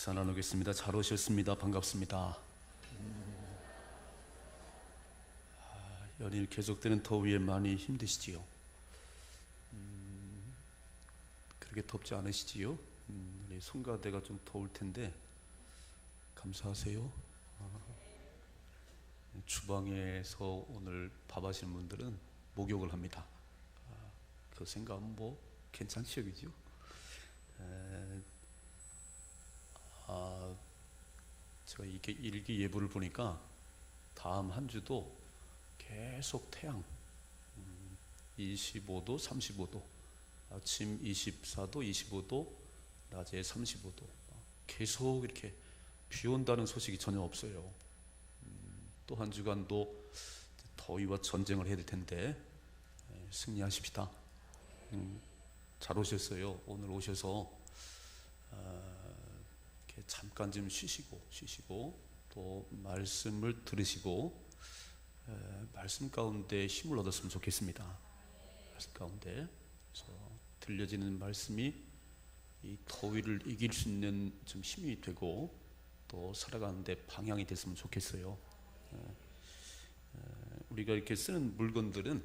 나누겠습니다. 잘 오셨습니다. 반갑습니다. 연일 계속되는 더위에 많이 힘드시지요? 그렇게 덥지 않으시지요? 우리 송가대가 좀 더울 텐데 감사하세요. 주방에서 오늘 밥 하시는 분들은 목욕을 합니다. 그 생각은 뭐 괜찮지 여기죠? 제가 이렇게 일기예보를 보니까 다음 한 주도 계속 태양 25도, 35도, 아침 24도, 25도, 낮에 35도 계속 이렇게 비 온다는 소식이 전혀 없어요. 또 한 주간도 더위와 전쟁을 해야 될 텐데 승리하십시다. 잘 오셨어요. 오늘 오셔서 이렇게 잠깐 좀 쉬시고 또 말씀을 들으시고 말씀 가운데 힘을 얻었으면 좋겠습니다. 말씀 가운데 그래서 들려지는 말씀이 이 더위를 이길 수 있는 좀 힘이 되고 또 살아가는데 방향이 됐으면 좋겠어요. 우리가 이렇게 쓰는 물건들은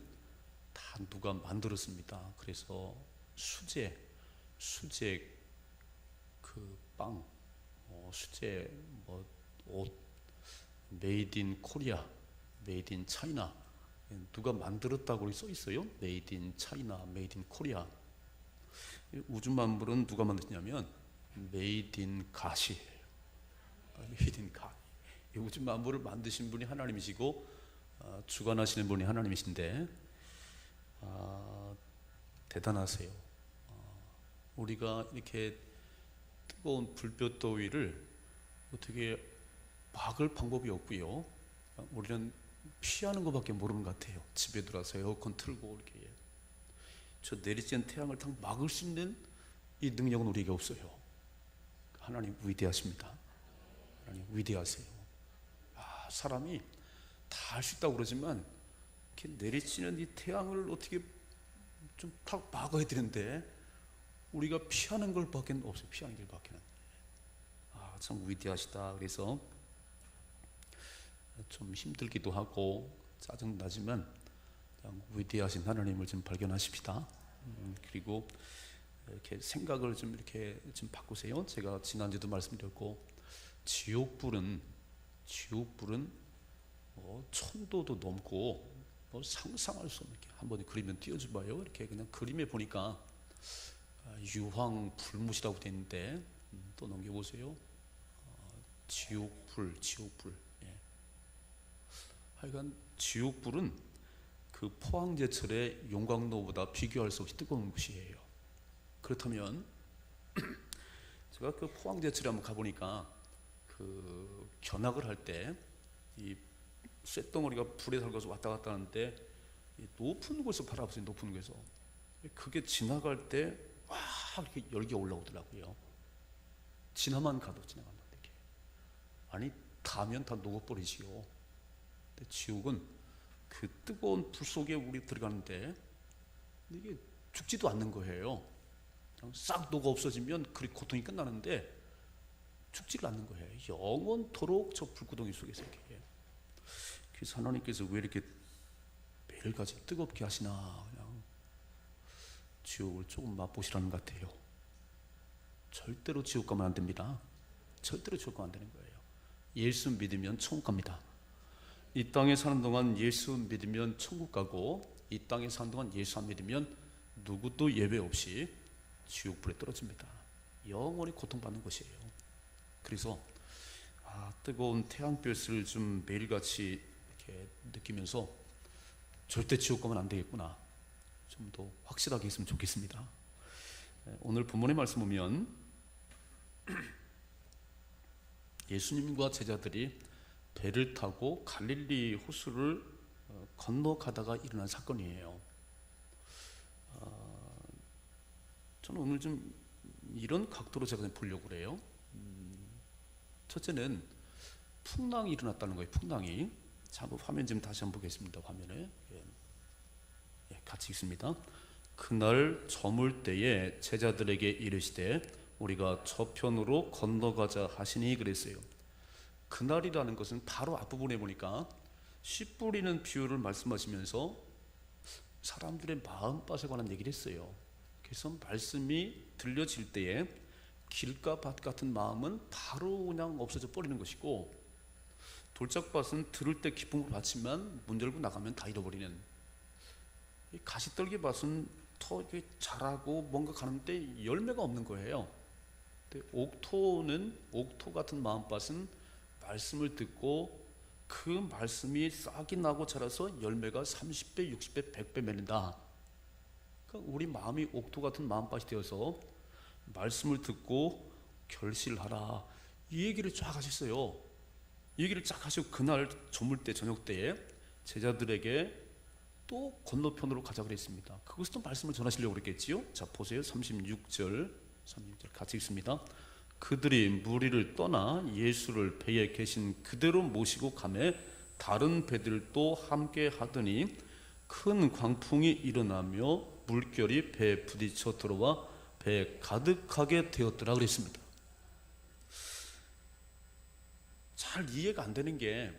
다 누가 만들었습니다. 그래서 수제 그 빵, 수제 뭐 옷, 메이드 인 코리아, 메이드 인 차이나 누가 만들었다고 써 있어요. 메이드 인 차이나, 메이드 인 코리아. 우주 만물은 누가 만들었냐면 메이드 인 갓이에요. 메이드 인 갓. 우주 만물을 만드신 분이 하나님이시고 주관하시는 분이 하나님이신데 대단하세요. 우리가 이렇게 뜨거운 불볕 더위를 어떻게 막을 방법이 없고요. 우리는 피하는 것밖에 모르는 것 같아요. 집에 들어와서 에어컨 틀고 이렇게 저 내리쬐는 태양을 다 막을 수 있는 이 능력은 우리에게 없어요. 하나님 위대하십니다. 하나님 위대하세요. 사람이 다 할 수 있다고 그러지만 이렇게 내리쬐는 이 태양을 어떻게 좀 탁 막아야 되는데 우리가 피하는 걸 밖에 없어요. 피하는 길 밖에는. 참 위대하시다. 그래서 좀 힘들기도 하고 짜증나지만 그냥 위대하신 하나님을 좀 발견하십시다. 그리고 이렇게 생각을 좀 이렇게 좀 바꾸세요. 제가 지난주에도 말씀드렸고 지옥불은 뭐 1000도도 넘고 뭐 상상할 수 없는 게 한번 그리면 띄워줘봐요. 이렇게 그냥 그림에 보니까 유황 불못이라고 되어 있는데 또 넘겨보세요. 지옥불. 하여간 지옥불은 그 포항제철의 용광로보다 비교할 수 없이 뜨거운 곳이에요. 그렇다면 제가 그 포항제철에 한번 가보니까 그 견학을 할 때 이 쇳덩어리가 불에 달궈서 왔다 갔다 하는데 높은 곳을 바라보세요. 높은 곳에서 그게 지나갈 때 와 이렇게 열기가 올라오더라고요. 지나만 가도 이렇게. 아니 닿으면 다 녹아버리지요. 근데 지옥은 그 뜨거운 불 속에 우리 들어가는데 이게 죽지도 않는 거예요. 그냥 싹 녹아 없어지면 그 고통이 끝나는데 죽지를 않는 거예요. 영원토록 저 불구덩이 속에서 이렇게. 그래서 하나님께서 왜 이렇게 매일같이 뜨겁게 하시나. 그냥 지옥을 조금 맛보시라는 것 같아요. 절대로 지옥 가면 안 됩니다. 절대로 지옥 가면 안 되는 거예요. 예수 믿으면 천국 갑니다. 이 땅에 사는 동안 예수 믿으면 천국 가고 이 땅에 사는 동안 예수 안 믿으면 누구도 예외 없이 지옥불에 떨어집니다. 영원히 고통받는 것이에요. 그래서 뜨거운 태양볕을 좀 매일같이 이렇게 느끼면서 절대 지옥 가면 안 되겠구나. 좀 더 확실하게 했으면 좋겠습니다. 오늘 본문의 말씀 보면 예수님과 제자들이 배를 타고 갈릴리 호수를 건너가다가 일어난 사건이에요. 저는 오늘 좀 이런 각도로 제가 보려고 그래요. 첫째는 풍랑이 일어났다는 거예요. 풍랑이. 자, 한번 화면 좀 다시 한번 보겠습니다. 화면에 같이 읽습니다. 그날 저물 때에 제자들에게 이르시되 우리가 저편으로 건너가자 하시니 그랬어요. 그날이라는 것은 바로 앞부분에 보니까 씨 뿌리는 비유를 말씀하시면서 사람들의 마음밭에 관한 얘기를 했어요. 그래서 말씀이 들려질 때에 길가 밭 같은 마음은 바로 그냥 없어져 버리는 것이고, 돌짝밭은 들을 때 기쁨을 받지만 문 열고 나가면 다 잃어버리는, 가시떨기 밭은 더 자라고 뭔가 가는데 열매가 없는 거예요. 근데 옥토 같은 마음밭은 말씀을 듣고 그 말씀이 싹이 나고 자라서 열매가 30배, 60배, 100배 맺는다. 그러니까 우리 마음이 옥토 같은 마음밭이 되어서 말씀을 듣고 결실하라, 이 얘기를 쫙 하셨어요. 이 얘기를 쫙 하시고 그날 저물 때 저녁 때에 제자들에게 또 건너편으로 가자 그랬습니다. 그것을 또 말씀을 전하시려고 그랬겠지요. 자 보세요. 36절 같이 읽습니다. 그들이 무리를 떠나 예수를 배에 계신 그대로 모시고 가매 다른 배들도 함께 하더니 큰 광풍이 일어나며 물결이 배에 부딪혀 들어와 배에 가득하게 되었더라 그랬습니다. 잘 이해가 안 되는 게,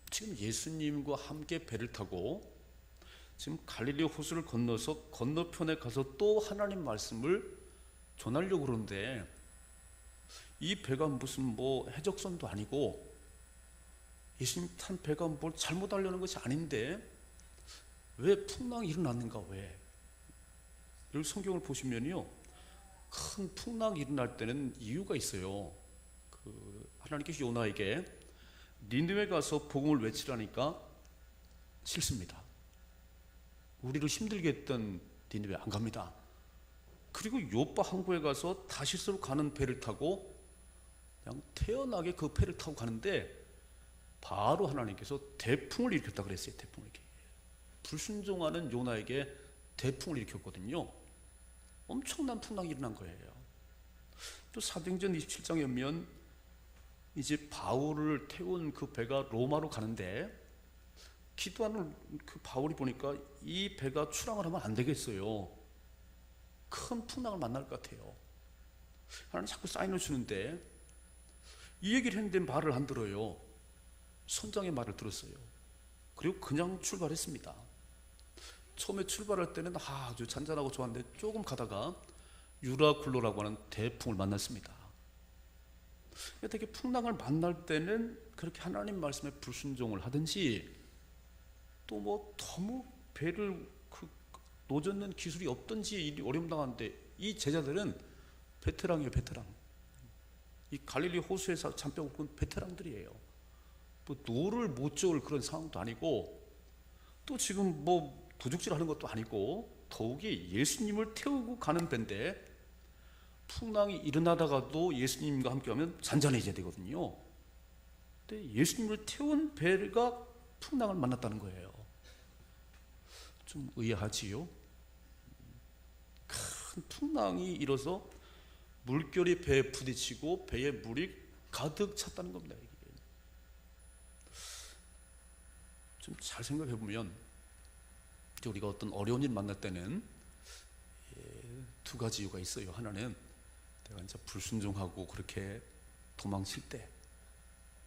지금 예수님과 함께 배를 타고 지금 갈릴리 호수를 건너서 건너편에 가서 또 하나님 말씀을 전하려고 그러는데, 이 배가 무슨 해적선도 아니고 예수님 탄 배가 뭘 잘못하려는 것이 아닌데 왜 풍랑이 일어났는가? 왜? 여기 성경을 보시면요, 큰 풍랑이 일어날 때는 이유가 있어요. 하나님께서 요나에게 니느웨 가서 복음을 외치라니까 싫습니다. 우리를 힘들게 했던 니느웨 안 갑니다. 그리고 요빠 항구에 가서 다시스로 가는 배를 타고 그냥 태연하게 그 배를 타고 가는데 바로 하나님께서 대풍을 일으켰다 그랬어요. 대풍을 이렇게 불순종하는 요나에게 대풍을 일으켰거든요. 엄청난 풍랑이 일어난 거예요. 또 사도행전 27장에 보면 이제 바울을 태운 그 배가 로마로 가는데 기도하는 그 바울이 보니까 이 배가 출항을 하면 안 되겠어요. 큰 풍랑을 만날 것 같아요. 하나님 자꾸 사인을 주는데 이 얘기를 했는데 말을 안 들어요. 선장의 말을 들었어요. 그리고 그냥 출발했습니다. 처음에 출발할 때는 아주 잔잔하고 좋았는데 조금 가다가 유라굴로라고 하는 대풍을 만났습니다. 되게 풍랑을 만날 때는 그렇게 하나님 말씀에 불순종을 하든지 또 너무 배를 노젓는 기술이 없든지 일이 어려움 당하는데, 이 제자들은 베테랑이에요. 베테랑. 이 갈릴리 호수에서 잠병 꾼 베테랑들이에요. 노를 못 저을 그런 상황도 아니고 또 지금 도둑질 하는 것도 아니고 더욱이 예수님을 태우고 가는 배인데 풍랑이 일어나다가도 예수님과 함께하면 잔잔해져야 되거든요. 근데 예수님을 태운 배가 풍랑을 만났다는 거예요. 좀 의아하지요? 큰 풍랑이 일어서 물결이 배에 부딪히고 배에 물이 가득 찼다는 겁니다. 좀 잘 생각해 보면 우리가 어떤 어려운 일 만날 때는 두 가지 이유가 있어요. 하나는 내가 이제 불순종하고 그렇게 도망칠 때,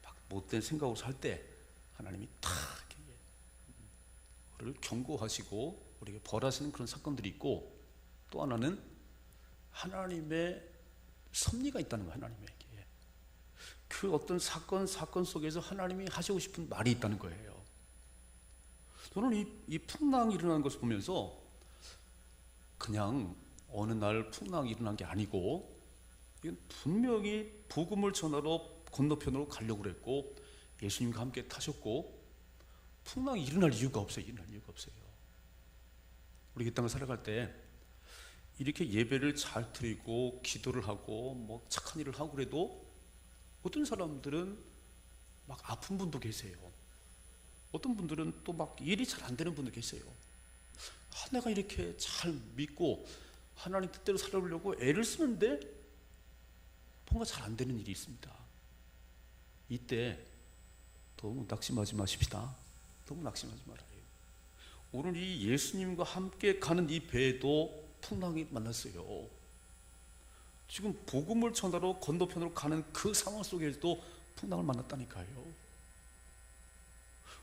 막 못된 생각으로 살 때 하나님이 탁 우리를 경고하시고 우리에게 벌하시는 그런 사건들이 있고, 또 하나는 하나님의 섭리가 있다는 거예요. 하나님에게 그 어떤 사건 속에서 하나님이 하시고 싶은 말이 있다는 거예요. 저는 이 풍랑이 일어나는 것을 보면서 그냥 어느 날 풍랑이 일어난 게 아니고 이건 분명히 복음을 전하러 건너편으로 가려고 그랬고 예수님과 함께 타셨고 풍랑이 일어날 이유가 없어요. 일어날 이유가 없어요. 우리 이 땅을 살아갈 때 이렇게 예배를 잘 드리고 기도를 하고 착한 일을 하고 그래도 어떤 사람들은 막 아픈 분도 계세요. 어떤 분들은 또 막 일이 잘 안 되는 분도 계세요. 내가 이렇게 잘 믿고 하나님 뜻대로 살아보려고 애를 쓰는데 뭔가 잘 안 되는 일이 있습니다. 이때 너무 낙심하지 마십시다. 너무 낙심하지 말아요. 오늘 이 예수님과 함께 가는 이 배에도 풍랑이 만났어요. 지금 복음을 전하러 건너편으로 가는 그 상황 속에서도 풍랑을 만났다니까요.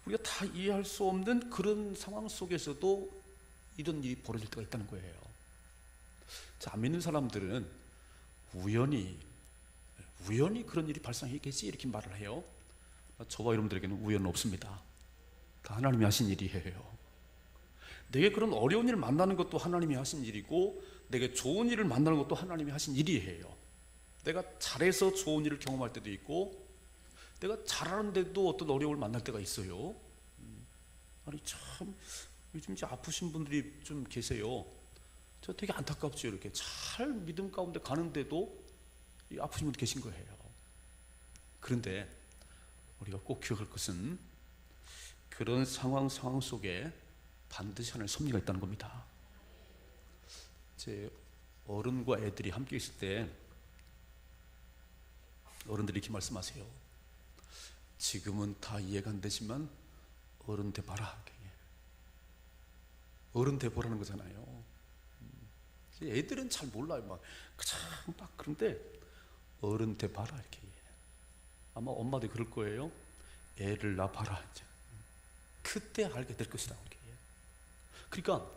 우리가 다 이해할 수 없는 그런 상황 속에서도 이런 일이 벌어질 때가 있다는 거예요. 자, 안 믿는 사람들은 우연히 그런 일이 발생했겠지 이렇게 말을 해요. 저와 여러분들에게는 우연은 없습니다. 다 하나님이 하신 일이에요. 내게 그런 어려운 일을 만나는 것도 하나님이 하신 일이고, 내게 좋은 일을 만나는 것도 하나님이 하신 일이에요. 내가 잘해서 좋은 일을 경험할 때도 있고, 내가 잘하는데도 어떤 어려움을 만날 때가 있어요. 아니 참 요즘 이제 아프신 분들이 좀 계세요. 저 되게 안타깝죠. 이렇게 잘 믿음 가운데 가는데도 이 아프신 분들 계신 거예요. 그런데 우리가 꼭 기억할 것은 그런 상황 속에 반드시 하나님의 섭리가 있다는 겁니다. 제 어른과 애들이 함께 있을 때 어른들이 이렇게 말씀하세요. 지금은 다 이해가 안 되지만 어른 돼 봐라. 어른 돼 보라는 거잖아요. 애들은 잘 몰라요. 막 그런데 어른 돼 봐라 이렇게. 아마 엄마도 그럴 거예요. 애를 낳아봐라. 그때 알게 될 것이다. 이렇게. 그러니까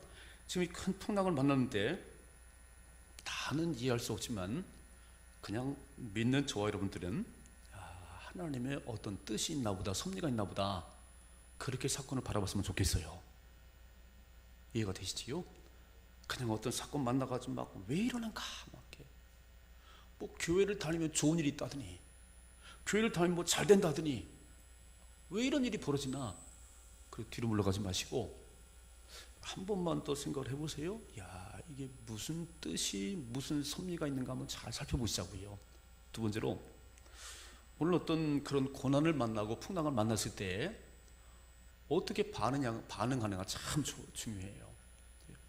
지금 이 큰 풍랑을 만났는데 다는 이해할 수 없지만 그냥 믿는 저와 여러분들은 하나님의 어떤 뜻이 있나 보다, 섭리가 있나 보다, 그렇게 사건을 바라봤으면 좋겠어요. 이해가 되시지요? 그냥 어떤 사건 만나가지고 막 왜 이러는가 막 이렇게. 뭐 교회를 다니면 좋은 일이 있다더니, 교회를 다니면 뭐 잘 된다더니 왜 이런 일이 벌어지나, 그 뒤로 물러가지 마시고 한 번만 더 생각을 해보세요. 야, 이게 무슨 뜻이, 무슨 섭리가 있는가 한번 잘 살펴보시자고요. 두 번째로, 오늘 어떤 그런 고난을 만나고 풍랑을 만났을 때 어떻게 반응하느냐가 참 중요해요.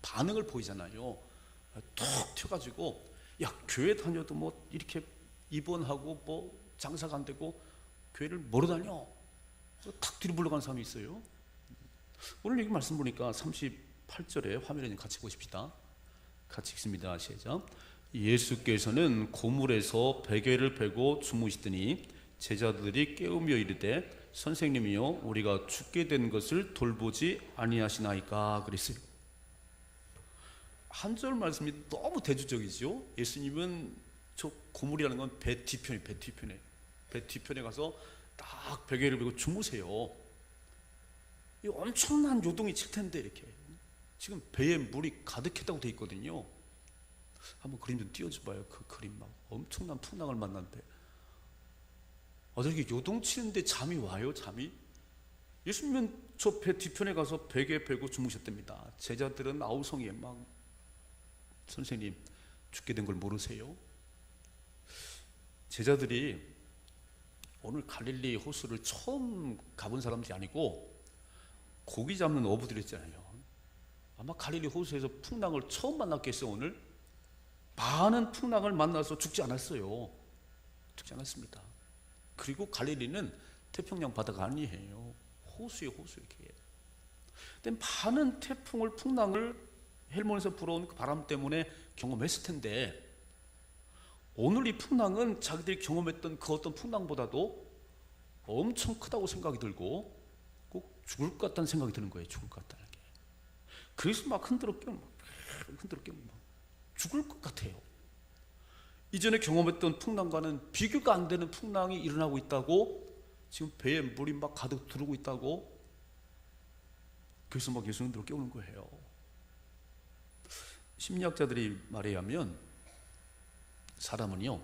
반응을 보이잖아요. 툭 튀어가지고 야, 교회 다녀도 뭐 이렇게 입원하고 뭐 장사가 안 되고 교회를 뭐로 다녀? 탁 뒤로 물러가는 사람이 있어요. 오늘 여기 말씀 보니까 38절에 화면에 같이 보십시다. 같이 읽습니다. 시작. 예수께서는 고물에서 베개를 베고 주무시더니 제자들이 깨우며 이르되 선생님이여, 우리가 죽게 된 것을 돌보지 아니하시나이까 그랬어요. 한 절 말씀이 너무 대조적이죠. 예수님은 저 고물이라는 건 배 뒤편에 가서 딱 베개를 베고 주무세요. 이 엄청난 요동이 칠 텐데 이렇게 지금 배에 물이 가득했다고 돼 있거든요. 한번 그림 좀 띄워줘봐요. 그 그림 막 엄청난 풍랑을 만났는데 저렇게 요동치는데 잠이 와요? 잠이? 예수님은 저 배 뒤편에 가서 베개 베고 주무셨답니다. 제자들은 아우성이에 막 선생님 죽게 된 걸 모르세요? 제자들이 오늘 갈릴리 호수를 처음 가본 사람들이 아니고 고기 잡는 어부들이었잖아요. 아마 갈릴리 호수에서 풍랑을 처음 만났겠어요. 오늘 많은 풍랑을 만나서 죽지 않았어요. 죽지 않았습니다. 그리고 갈릴리는 태평양 바다가 아니에요. 호수예요. 호수 이렇게. 근데 많은 태풍을, 풍랑을 헬몬에서 불어온 그 바람 때문에 경험했을 텐데 오늘 이 풍랑은 자기들이 경험했던 그 어떤 풍랑보다도 엄청 크다고 생각이 들고 꼭 죽을 것 같다는 생각이 드는 거예요. 죽을 것 같다는 게. 그래서 막 흔들어 깨면 죽을 것 같아요. 이전에 경험했던 풍랑과는 비교가 안 되는 풍랑이 일어나고 있다고, 지금 배에 물이 막 가득 들어오고 있다고, 그래서 막 예수님들을 깨우는 거예요. 심리학자들이 말에 의하면 사람은요,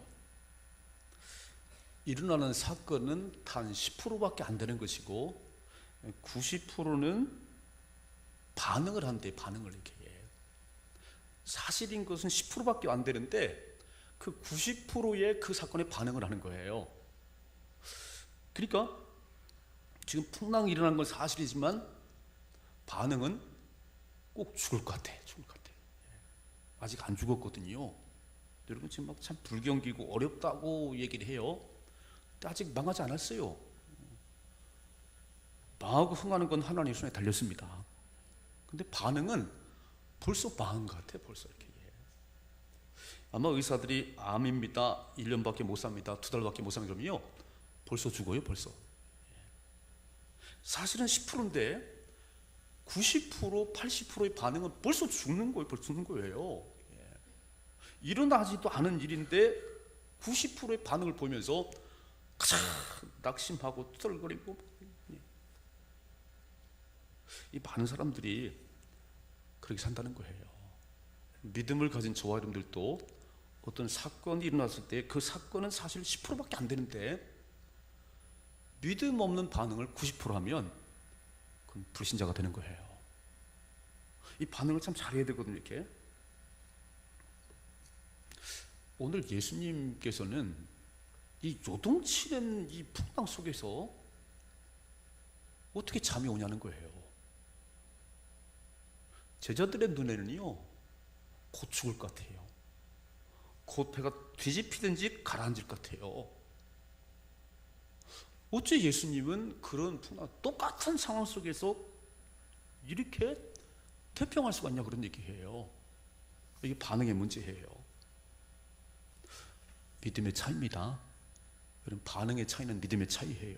일어나는 사건은 단 10%밖에 안 되는 것이고 90%는 반응을 한대. 반응을 이렇게. 사실인 것은 10%밖에 안 되는데 그 90%의 그 사건에 반응을 하는 거예요. 그러니까 지금 풍랑이 일어난 건 사실이지만 반응은 꼭 죽을 것 같아. 죽을 것 같아. 아직 안 죽었거든요. 여러분 지금 막 참 불경기고 어렵다고 얘기를 해요. 근데 아직 망하지 않았어요. 망하고 흥하는 건 하나님의 손에 달렸습니다. 근데 반응은 벌써 망한 것 같아. 벌써 이렇게. 아마 의사들이 암입니다, 1년밖에 못 삽니다, 2달밖에 못 삽니다 그러면요 벌써 죽어요. 벌써. 사실은 10%인데 90%, 80%의 반응은 벌써 죽는 거예요. 벌써 죽는 거예요. 일어나지도 않은 일인데 90%의 반응을 보면서 가장 낙심하고 투덜거리고, 이 많은 사람들이 그렇게 산다는 거예요. 믿음을 가진 저와 여러분들도 어떤 사건이 일어났을 때 그 사건은 사실 10%밖에 안 되는데 믿음 없는 반응을 90% 하면 그건 불신자가 되는 거예요. 이 반응을 참 잘해야 되거든요. 이렇게 오늘 예수님께서는 이 요동치는 이 풍랑 속에서 어떻게 잠이 오냐는 거예요. 제자들의 눈에는요 곧 죽을 것 같아요. 곧 배가 뒤집히든지 가라앉을 것 같아요. 어째 예수님은 그런 풍랑, 똑같은 상황 속에서 이렇게 태평할 수가 있냐, 그런 얘기예요. 이게 반응의 문제예요. 믿음의 차이입니다. 그럼 반응의 차이는 믿음의 차이예요.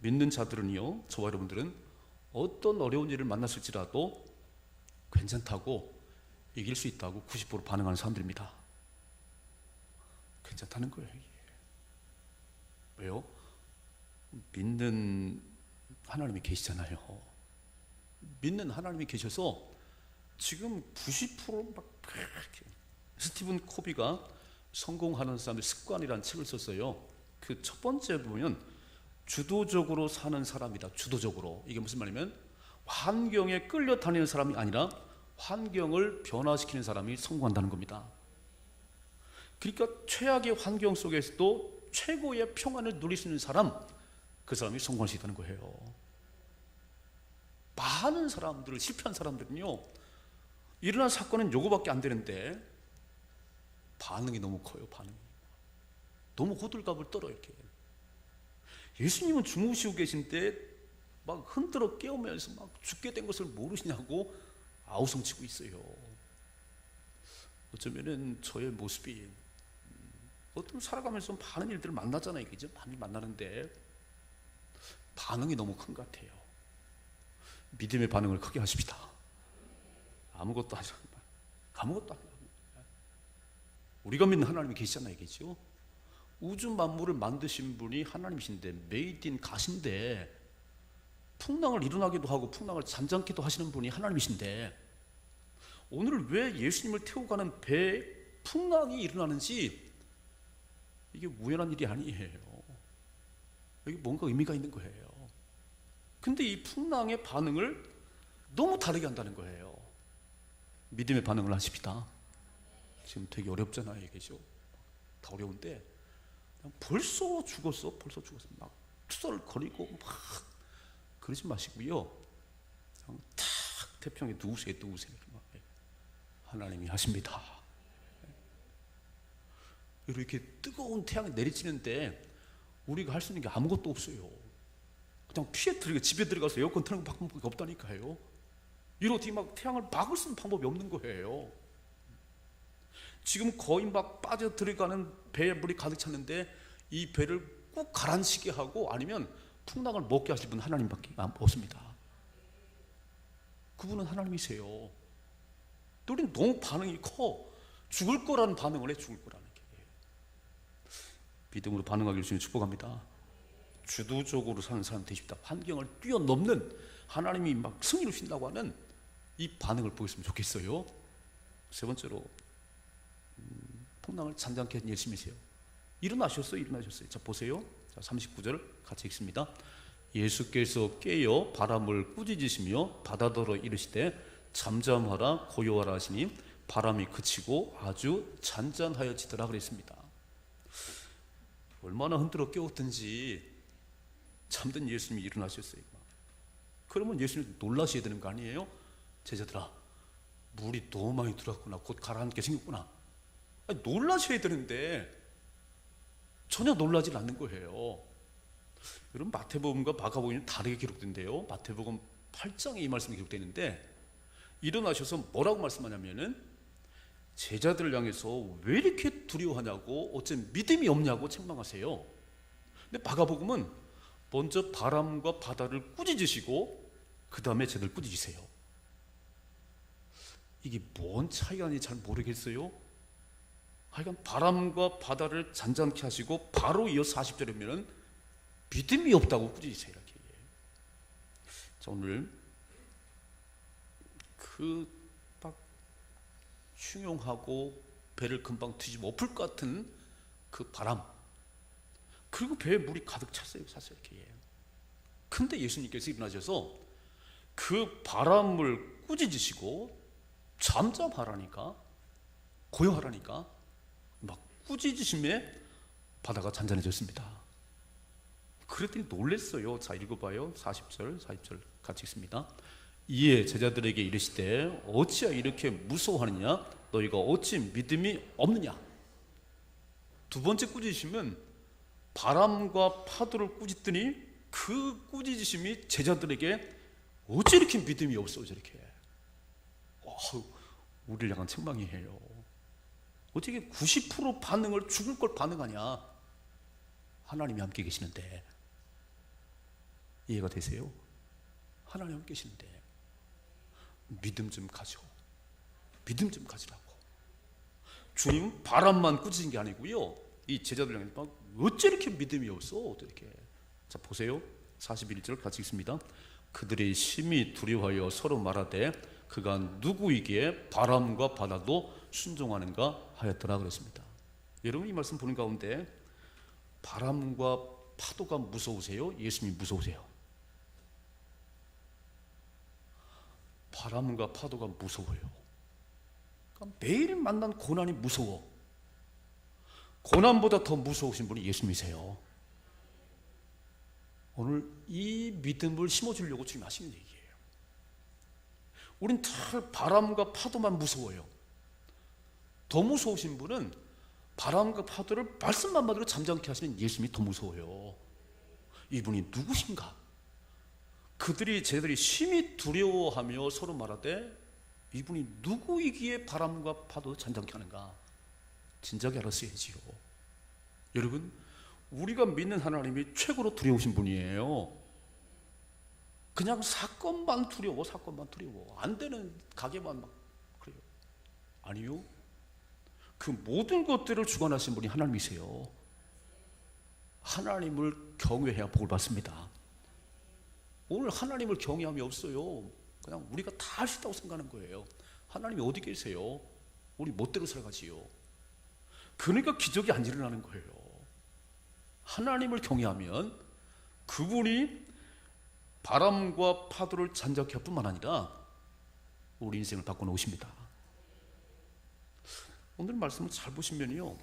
믿는 자들은요, 저와 여러분들은 어떤 어려운 일을 만났을지라도 괜찮다고, 이길 수 있다고 90% 반응하는 사람들입니다. 괜찮다는 거예요. 이게. 왜요? 믿는 하나님이 계시잖아요. 믿는 하나님이 계셔서 지금 90% 스티븐 코비가 성공하는 사람의 습관이라는 책을 썼어요. 그 첫 번째 보면 주도적으로 사는 사람이다. 주도적으로. 이게 무슨 말이냐면 환경에 끌려다니는 사람이 아니라 환경을 변화시키는 사람이 성공한다는 겁니다. 그러니까 최악의 환경 속에서도 최고의 평안을 누릴 수 있는 사람, 그 사람이 성공할 수 있다는 거예요. 많은 사람들을, 실패한 사람들은요, 일어난 사건은 요거밖에 안 되는데 반응이 너무 커요. 반응이 너무 호들갑을 떨어. 이렇게 예수님은 주무시고 계신데 막 흔들어 깨우면서 막 죽게 된 것을 모르시냐고 아우성치고 있어요. 어쩌면은 저의 모습이 어떤 살아가면서 많은 일들을 만나잖아요. 그죠? 많이 만나는데 반응이 너무 큰 것 같아요. 믿음의 반응을 크게 하십시다. 아무것도 하지 않아요. 아무것도 안 해요. 우리가 믿는 하나님이 계시잖아요. 이게죠. 우주 만물을 만드신 분이 하나님이신데, 메이드 인 가신데, 풍랑을 일어나기도 하고 풍랑을 잠잠케도 하시는 분이 하나님이신데, 오늘 왜 예수님을 태우고 가는 배에 풍랑이 일어나는지, 이게 우연한 일이 아니에요. 여기 뭔가 의미가 있는 거예요. 근데 이 풍랑의 반응을 너무 다르게 한다는 거예요. 믿음의 반응을 하십시다. 지금 되게 어렵잖아요. 이게죠. 다 어려운데 그냥 벌써 죽었어. 막 투덜거리고 막 그러지 마시고요. 그냥 탁 태평에 누우세요. 하나님이 하십니다. 이렇게 뜨거운 태양이 내리치는데 우리가 할 수 있는 게 아무것도 없어요. 그냥 집에 들어가서 에어컨 트는 방법이 없다니까요. 이렇게 막 태양을 막을 수 있는 방법이 없는 거예요. 지금 거의 막 빠져 들어가는 배에 물이 가득 찼는데 이 배를 꼭 가라앉히게 하고 아니면 풍랑을 먹게 하실 분은 하나님밖에 없습니다. 그분은 하나님이세요. 또 우리는 너무 반응이 커. 죽을 거라는 반응을 해. 죽을 거라는 게. 믿음으로 반응하기를 주님 축복합니다. 주도적으로 사는 사람 되십시다. 환경을 뛰어넘는, 하나님이 막 승리를 주신다고 하는 이 반응을 보였으면 좋겠어요. 세 번째로 풍랑을 잠잠케 하는 예수님이세요. 일어나셨어요. 자 보세요. 자 39절 같이 읽습니다. 예수께서 깨어 바람을 꾸짖으시며 바다더러 이르시되 잠잠하라 고요하라 하시니 바람이 그치고 아주 잔잔하여지더라 그랬습니다. 얼마나 흔들어 깨웠든지 잠든 예수님이 일어나셨어요. 그러면 예수님 놀라셔야 되는 거 아니에요? 제자들아, 물이 너무 많이 들어왔구나. 곧 가라앉게 생겼구나. 아니, 놀라셔야 되는데 전혀 놀라지 않는 거예요. 여러분, 마태복음과 마가복음이 다르게 기록된대요. 마태복음 8장에 이 말씀이 기록되어 있는데 일어나셔서 뭐라고 말씀하냐면은 제자들을 향해서 왜 이렇게 두려워하냐고, 어째 믿음이 없냐고 책망하세요. 근데 마가복음은 먼저 바람과 바다를 꾸짖으시고 그 다음에 쟤들 꾸짖으세요. 이게 뭔 차이가 아닌지 잘 모르겠어요. 하여간 바람과 바다를 잔잔케 하시고 바로 이어서 40절에 보면 믿음이 없다고 꾸짖으세요. 이렇게. 자, 오늘 막 흉용하고 배를 금방 뒤집어 엎을 것 같은 그 바람, 그리고 배에 물이 가득 찼어요. 사실 이렇게. 근데 예수님께서 일어나셔서 그 바람을 꾸짖으시고 잠잠하라니까, 고요하라니까 막 꾸짖으심에 바다가 잔잔해졌습니다. 그랬더니 놀랬어요. 자, 읽어봐요. 40절 같이 읽습니다. 이에 제자들에게 이르시되 어찌하여 이렇게 무서워하느냐, 너희가 어찌 믿음이 없느냐. 두 번째 꾸짖으시면 바람과 파도를 꾸짖더니 그 꾸짖으심이 제자들에게 어찌 이렇게 믿음이 없어, 저렇게. 우리를 향한 책망이에요. 어떻게 90% 반응을 죽을 걸 반응하냐. 하나님이 함께 계시는데. 이해가 되세요? 하나님 함께 계시는데 믿음 좀 가져. 믿음 좀 가지라고. 주님 바람만 꾸짖은 게 아니고요, 이 제자들 향해 어째 이렇게 믿음이 없어, 어떻게. 자, 보세요. 41절 같이 읽습니다. 그들이 심히 두려워하여 서로 말하되 그가 누구이기에 바람과 바다도 순종하는가 하였더라 그랬습니다. 여러분, 이 말씀 보는 가운데 바람과 파도가 무서우세요? 예수님이 무서우세요? 바람과 파도가 무서워요. 그러니까 매일 만난 고난이 무서워. 고난보다 더 무서우신 분이 예수님이세요. 오늘 이 믿음을 심어주려고 주님 하시는 얘기예요. 우린 다 바람과 파도만 무서워요. 더 무서우신 분은 바람과 파도를 말씀만 받으러 잠잠케 하시는 예수님이 더 무서워요. 이분이 누구신가? 제자들이 심히 두려워하며 서로 말하되 이분이 누구이기에 바람과 파도 잠잠케 하는가? 진작에 알았어야지요. 여러분, 우리가 믿는 하나님이 최고로 두려우신 분이에요. 그냥 사건만 두려워. 안 되는 가게만 막 그래요. 아니요. 그 모든 것들을 주관하신 분이 하나님이세요. 하나님을 경외해야 복을 받습니다. 오늘 하나님을 경외함이 없어요. 그냥 우리가 다 할 수 있다고 생각하는 거예요. 하나님이 어디 계세요? 우리 멋대로 살아가지요. 그러니까 기적이 안 일어나는 거예요. 하나님을 경외하면 그분이 바람과 파도를 잔잔케 할 뿐만 아니라 우리 인생을 바꿔놓으십니다. 오늘 말씀을 잘 보시면요,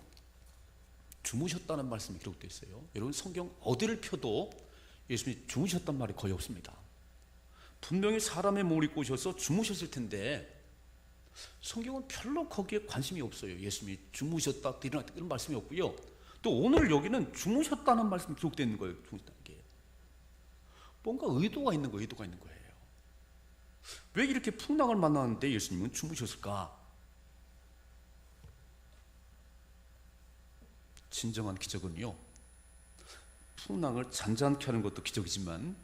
주무셨다는 말씀이 기록되어 있어요. 여러분, 성경 어디를 펴도 예수님이 주무셨단 말이 거의 없습니다. 분명히 사람의 몸을 입고 오셔서 주무셨을 텐데 성경은 별로 거기에 관심이 없어요. 예수님이 주무셨다, 일어났다 이런 말씀이 없고요. 또 오늘 여기는 주무셨다는 말씀이 기록되어 있는 거예요. 주무셨다는 게 뭔가 의도가 있는 거예요. 왜 이렇게 풍랑을 만나는데 예수님은 주무셨을까? 진정한 기적은요, 풍랑을 잔잔케 하는 것도 기적이지만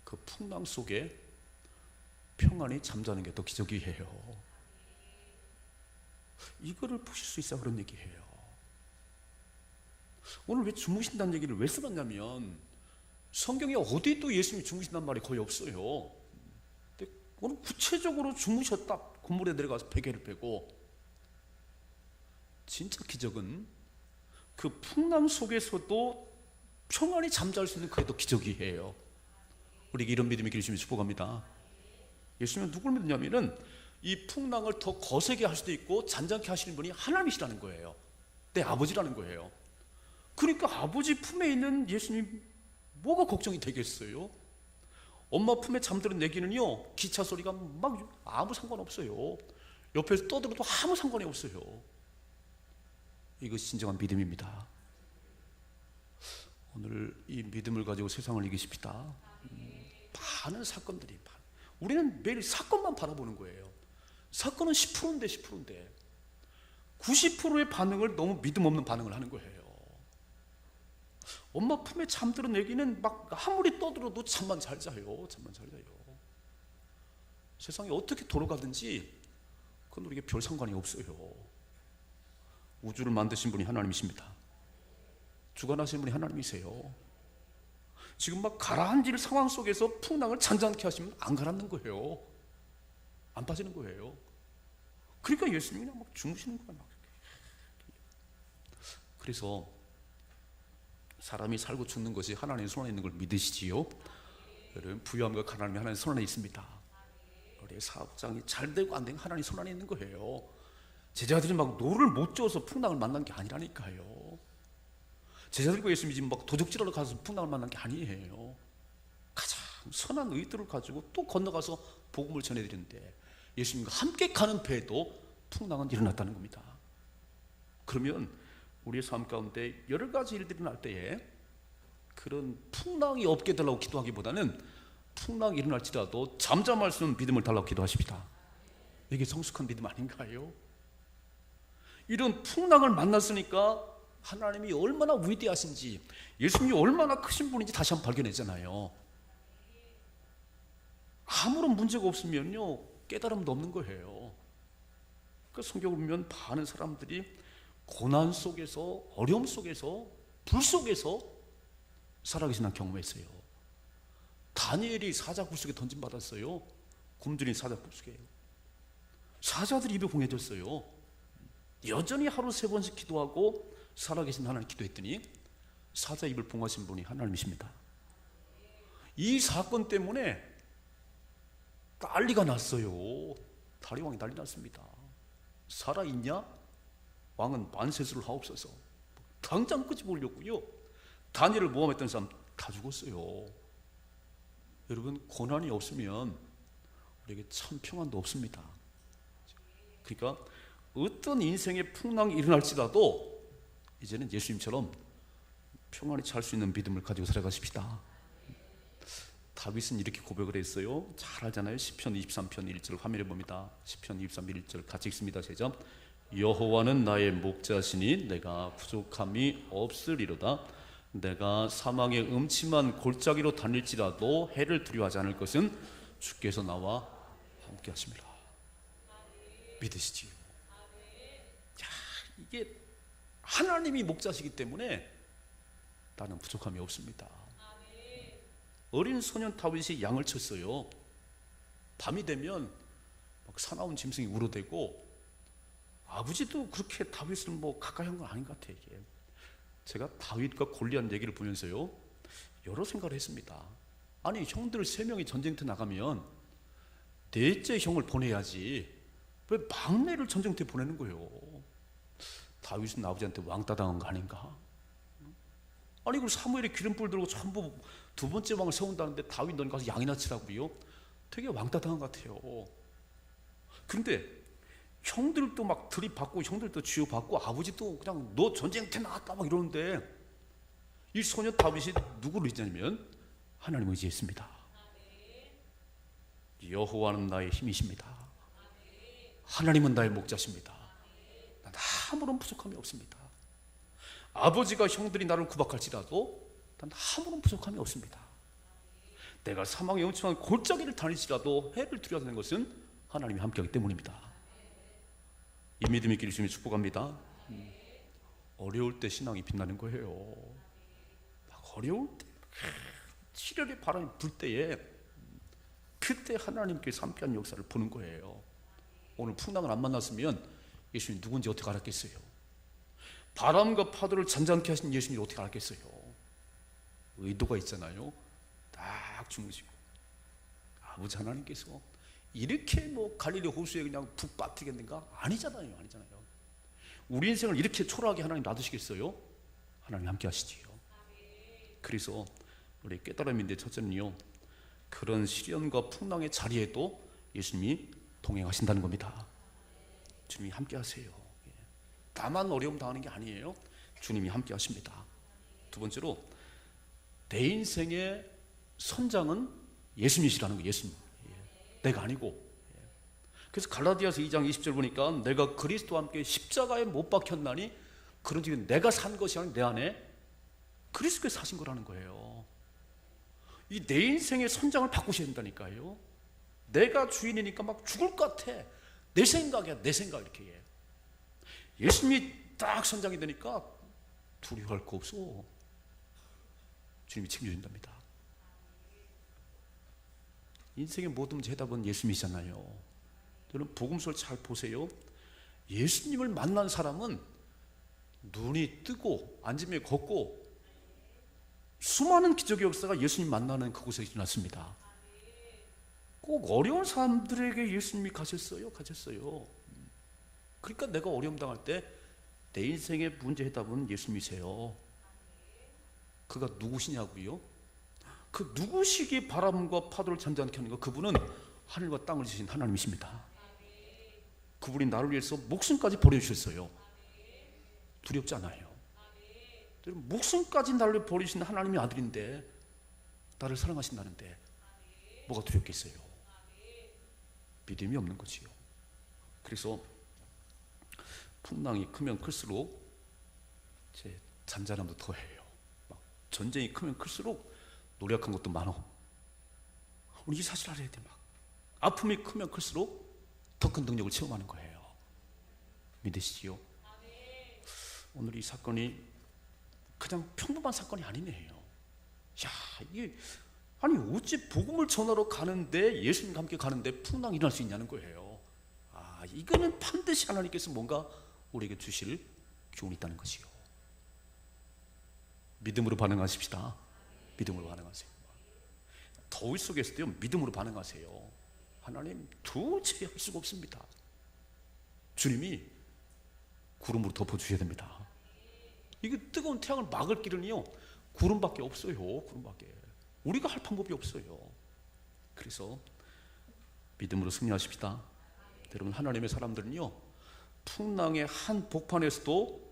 그 풍랑 속에 평안히 잠자는 게 더 기적이에요. 이거를 보실 수 있어 그런 얘기예요. 오늘 왜 주무신다는 얘기를 왜 써놨냐면 성경에 어디도 예수님이 주무신다는 말이 거의 없어요. 근데 오늘 구체적으로 주무셨다, 건물에 내려가서 베개를 빼고. 진짜 기적은 그 풍랑 속에서도 평안히 잠잘 수 있는 그게 더 기적이에요. 우리에게 이런 믿음이 있기를 주님이 축복합니다. 예수님은 누굴 믿느냐면은 이 풍랑을 더 거세게 할 수도 있고 잔잔케 하시는 분이 하나님이시라는 거예요. 내 아버지라는 거예요. 그러니까 아버지 품에 있는 예수님 뭐가 걱정이 되겠어요? 엄마 품에 잠드는 내기는요, 기차 소리가 막 아무 상관없어요. 옆에서 떠들어도 아무 상관이 없어요. 이것이 진정한 믿음입니다. 오늘 이 믿음을 가지고 세상을 이기십시다. 많은 사건들이, 우리는 매일 사건만 바라보는 거예요. 사건은 10%인데 90%의 반응을 너무 믿음 없는 반응을 하는 거예요. 엄마 품에 잠들은 애기는 막 아무리 떠들어도 잠만 잘 자요. 잠만 잘 자요. 세상이 어떻게 돌아가든지 그건 우리에게 별 상관이 없어요. 우주를 만드신 분이 하나님이십니다. 주관하시는 분이 하나님이세요. 지금 막 가라앉을 상황 속에서 풍랑을 잔잔케 하시면 안 가라앉는 거예요. 안 빠지는 거예요. 그러니까 예수님이 그냥 막 주무시는 거야. 그래서 사람이 살고 죽는 것이 하나님의 손안에 있는 걸 믿으시지요? 여러분, 부유함과 가난함이 하나님의 손안에 있습니다. 우리의 사업장이 잘 되고 안 되고 하나님의 손안에 있는 거예요. 제자들이 막 노를 못 져서 풍랑을 만난 게 아니라니까요. 제자들과 예수님이 지금 막 도적질하러 가서 풍랑을 만난 게 아니에요. 가장 선한 의도를 가지고 또 건너가서 복음을 전해드리는데 예수님과 함께 가는 배에도 풍랑은 일어났다는 겁니다. 그러면 우리의 삶 가운데 여러 가지 일들이 날 때에 그런 풍랑이 없게 달라고 기도하기보다는 풍랑이 일어날지라도 잠잠할 수 있는 믿음을 달라고 기도하십니다. 이게 성숙한 믿음 아닌가요? 이런 풍랑을 만났으니까 하나님이 얼마나 위대하신지, 예수님이 얼마나 크신 분인지 다시 한번 발견했잖아요. 아무런 문제가 없으면요 깨달음도 없는 거예요. 그러니까 성경을 보면 많은 사람들이 고난 속에서, 어려움 속에서, 불 속에서 살아계신 경험했어요. 다니엘이 사자 굴 속에 던짐받았어요. 굶주린 사자 굴 속에. 사자들이 입에 봉해졌어요. 여전히 하루 3번씩 기도하고 살아계신 하나님 기도했더니 사자 입을 봉하신 분이 하나님이십니다. 이 사건 때문에 난리가 났어요. 다리왕이 난리 났습니다. 살아있냐? 왕은 만세수를 하옵소서. 당장 끄집어오려고요. 다니엘을 모함했던 사람 다 죽었어요. 여러분, 고난이 없으면 우리에게 참 평안도 없습니다. 그러니까 어떤 인생의 풍랑이 일어날지라도 이제는 예수님처럼 평안히 살 수 있는 믿음을 가지고 살아가십시다. 다윗은 이렇게 고백을 했어요. 잘 알잖아요. 시편 23편 1절 화면에 봅니다. 시편 23편 1절 같이 읽습니다. 제자, 여호와는 나의 목자시니 내가 부족함이 없으리로다. 내가 사망의 음침한 골짜기로 다닐지라도 해를 두려워하지 않을 것은 주께서 나와 함께 하십니다. 믿으시지요? 야, 이게 하나님이 목자시기 때문에 나는 부족함이 없습니다. 어린 소년 다윗이 양을 쳤어요. 밤이 되면 막 사나운 짐승이 우러대고, 아버지도 그렇게 다윗을 뭐 가까이 한 건 아닌 것 같아요. 이게. 제가 다윗과 골리앗 얘기를 보면서요 여러 생각을 했습니다. 아니, 형들 3명이 전쟁터 나가면 넷째 형을 보내야지 왜 막내를 전쟁터에 보내는 거예요? 다윗은 아버지한테 왕따 당한 거 아닌가? 아니, 그 사무엘이 기름불 들고 전부 2번째 왕을 세운다는데 다윗 넌 가서 양이나 치라고요? 되게 왕따 당한 것 같아요. 그런데 형들도 막 들이받고 형들도 쥐어받고 아버지도 그냥 너 전쟁터 나갔다 막 이러는데 이 소녀 다윗이 누구를 의지하냐면 하나님을 의지했습니다. 여호와는 나의 힘이십니다. 하나님은 나의 목자십니다. 난 아무런 부족함이 없습니다. 아버지가 형들이 나를 구박할지라도 난 아무런 부족함이 없습니다. 내가 사망의 음침한 골짜기를 다닐지라도 해를 두려워하는 것은 하나님이 함께하기 때문입니다. 이 믿음이 있기를 주님이 축복합니다. 어려울 때 신앙이 빛나는 거예요. 막 어려울 때, 시련의 바람이 불 때에 그때 하나님께서 함께하는 역사를 보는 거예요. 오늘 풍랑을 안 만났으면 예수님이 누군지 어떻게 알았겠어요? 바람과 파도를 잔잔케 하신 예수님이 어떻게 알았겠어요? 의도가 있잖아요. 딱 주무시고 아버지 하나님께서 이렇게 뭐 갈릴리 호수에 그냥 푹 빠뜨리겠는가? 아니잖아요. 우리 인생을 이렇게 초라하게 하나님 놔두시겠어요? 하나님 함께 하시지요. 그래서 우리 깨달음인데 첫째는요, 그런 시련과 풍랑의 자리에도 예수님이 동행하신다는 겁니다. 주님이 함께 하세요. 나만 어려움 당하는 게 아니에요. 주님이 함께 하십니다. 두 번째로 내 인생의 선장은 예수님이시라는 거예요. 예수님. 내가 아니고. 그래서 갈라디아서 2장 20절 보니까 내가 그리스도와 함께 십자가에 못 박혔나니 그런즉 내가 산 것이 아니라 내 안에 그리스도께서 사신 거라는 거예요. 이 내 인생의 선장을 바꾸셔야 된다니까요. 내가 주인이니까 막 죽을 것 같아. 내 생각이야, 내 생각 이렇게 해. 예수님이 딱 선장이 되니까 두려워할 거 없어. 주님이 책임진답니다. 인생의 모든 문제 해답은 예수님이잖아요. 여러분 복음서를 잘 보세요. 예수님을 만난 사람은 눈이 뜨고 앉으며 걷고 수많은 기적의 역사가 예수님 만나는 그곳에 일어났습니다. 꼭 어려운 사람들에게 예수님이 가셨어요. 그러니까 내가 어려움 당할 때 내 인생의 문제 해답은 예수님이세요. 그가 누구시냐고요? 그 누구시기 바람과 파도를 잔잔케 하는 것, 그분은 하늘과 땅을 지으신 하나님이십니다. 그분이 나를 위해서 목숨까지 버려주셨어요. 두렵지 않아요. 목숨까지 나를 버리신 하나님의 아들인데, 나를 사랑하신다는데 뭐가 두렵겠어요? 믿음이 없는 거지요. 그래서 풍랑이 크면 클수록 제 잔잔함도 더해요. 막 전쟁이 크면 클수록 노력한 것도 많어. 우리 이 사실 알아야 돼. 막 아픔이 크면 클수록 더 큰 능력을 체험하는 거예요. 믿으시지요? 오늘 이 사건이 그냥 평범한 사건이 아니네요. 야, 이게 아니 어찌 복음을 전하러 가는데, 예수님과 함께 가는데 풍랑이 일어날 수 있냐는 거예요. 아, 이거는 반드시 하나님께서 뭔가 우리에게 주실 교훈이 있다는 것이요. 믿음으로 반응하십시다. 믿음으로 반응하세요. 더위 속에서도요, 믿음으로 반응하세요. 하나님 도저히 할 수가 없습니다. 주님이 구름으로 덮어주셔야 됩니다. 이게 뜨거운 태양을 막을 길은요, 구름밖에 없어요. 구름밖에. 우리가 할 방법이 없어요. 그래서 믿음으로 승리하십시다. 여러분, 하나님의 사람들은요, 풍랑의 한 복판에서도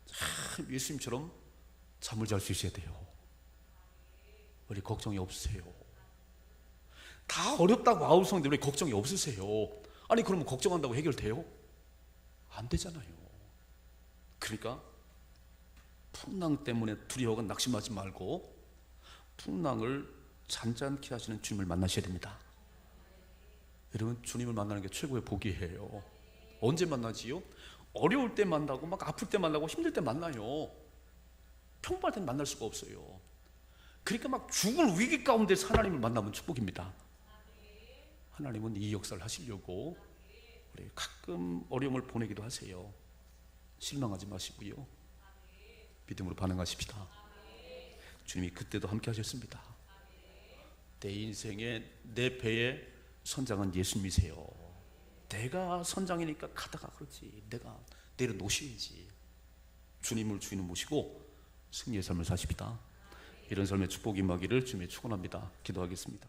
참 예수님처럼 잠을 잘 수 있어야 돼요. 우리 걱정이 없으세요. 다 어렵다고 아우성인데 왜 걱정이 없으세요? 아니 그러면 걱정한다고 해결돼요? 안 되잖아요. 그러니까 풍랑 때문에 두려워가 낙심하지 말고 풍랑을 잔잔케 하시는 주님을 만나셔야 됩니다. 여러분, 주님을 만나는 게 최고의 복이에요. 언제 만나지요? 어려울 때 만나고 막 아플 때 만나고 힘들 때 만나요. 평범할 때는 만날 수가 없어요. 그러니까 막 죽을 위기 가운데 하나님을 만나면 축복입니다. 하나님은 이 역사를 하시려고 우리 가끔 어려움을 보내기도 하세요. 실망하지 마시고요, 믿음으로 반응하십시다. 주님이 그때도 함께 하셨습니다. 내 인생의 내 배의 선장은 예수님이세요. 내가 선장이니까 가다가 그렇지, 내가 내려놓으셔야지. 주님을 주인을 모시고 승리의 삶을 사십시다. 이런 삶의 축복이 임하기를 주님의 축원합니다. 기도하겠습니다.